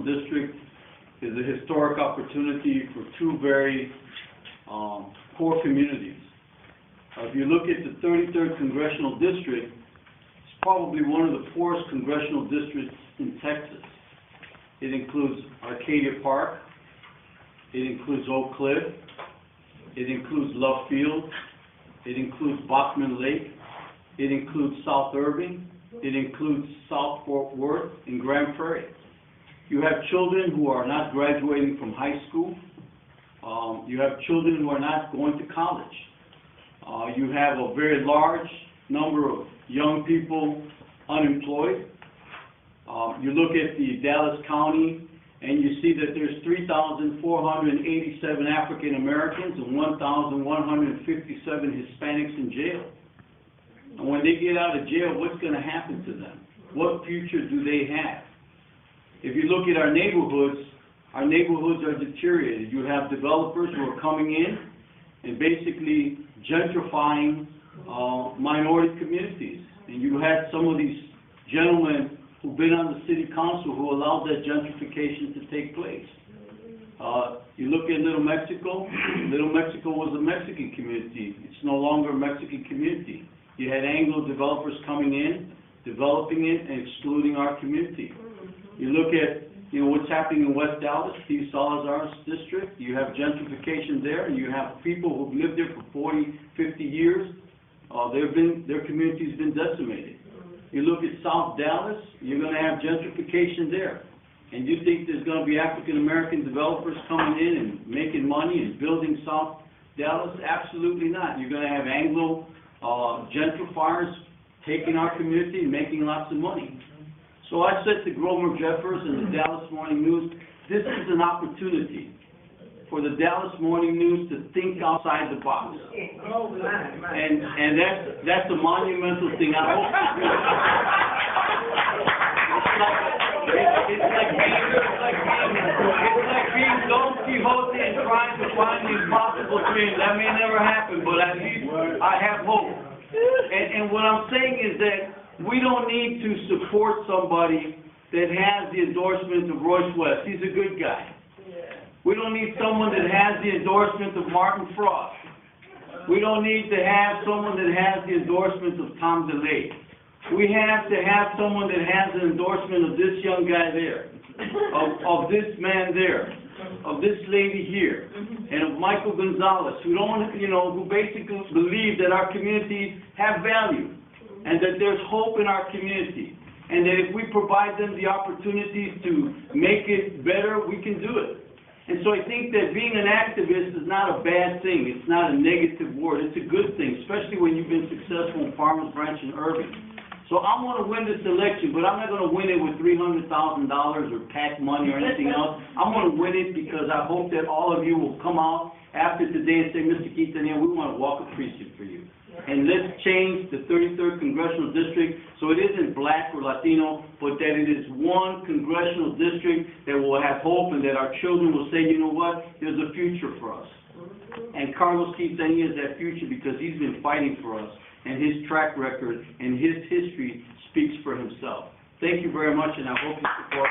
Congressional District is a historic opportunity for two very poor communities. If you look at the 33rd Congressional District, it's probably one of the poorest congressional districts in Texas. It includes Arcadia Park, it includes Oak Cliff, it includes Love Field, it includes Bachman Lake, it includes South Irving, it includes South Fort Worth and Grand Prairie. You have children who are not graduating from high school. You have children who are not going to college. You have a very large number of young people unemployed. You look at the Dallas County and you see that there's 3,487 African Americans and 1,157 Hispanics in jail. And when they get out of jail, what's going to happen to them? What future do they have? If you look at our neighborhoods are deteriorated. You have developers who are coming in and basically gentrifying minority communities. And you had some of these gentlemen who've been on the city council who allowed that gentrification to take place. You look at Little Mexico. Little Mexico was a Mexican community. It's no longer a Mexican community. You had Anglo developers coming in, developing it, and excluding our community. You look at what's happening in West Dallas, Steve Salazar's district. You have gentrification there, and you have people who've lived there for 40, 50 years. Their community's been decimated. You look at South Dallas, you're going to have gentrification there. And you think there's going to be African American developers coming in and making money and building South Dallas? Absolutely not. You're going to have Anglo gentrifiers taking our community and making lots of money. So I said to Grover Jeffers and the Dallas Morning News, this is an opportunity for the Dallas Morning News to think outside the box. And that's a monumental thing. I hope it's like being Don Quixote and trying to find the impossible dream. That may never happen, but at least I have hope. And what I'm saying is that we don't need to support somebody that has the endorsement of Royce West. He's a good guy. We don't need someone that has the endorsement of Martin Frost. We don't need to have someone that has the endorsement of Tom DeLay. We have to have someone that has an endorsement of this young guy there, of this man there, of this lady here, and of Michael Gonzalez, who who basically believe that our communities have value and that there's hope in our community, and that if we provide them the opportunities to make it better, we can do it. And so I think that being an activist is not a bad thing. It's not a negative word. It's a good thing, especially when you've been successful in Farmers Branch and Irving. So I want to win this election, but I'm not going to win it with $300,000 or PAC money or anything else. I'm going to win it because I hope that all of you will come out after today and say, Mr. Quintanilla, we want to walk a precinct for you. And let's change the 33rd Congressional District so it isn't black or Latino, but that it is one congressional district that will have hope and that our children will say, you know what, there's a future for us. And Carlos Quintanilla is that future because he's been fighting for us, and his track record and his history speaks for himself. Thank you very much, and I hope you support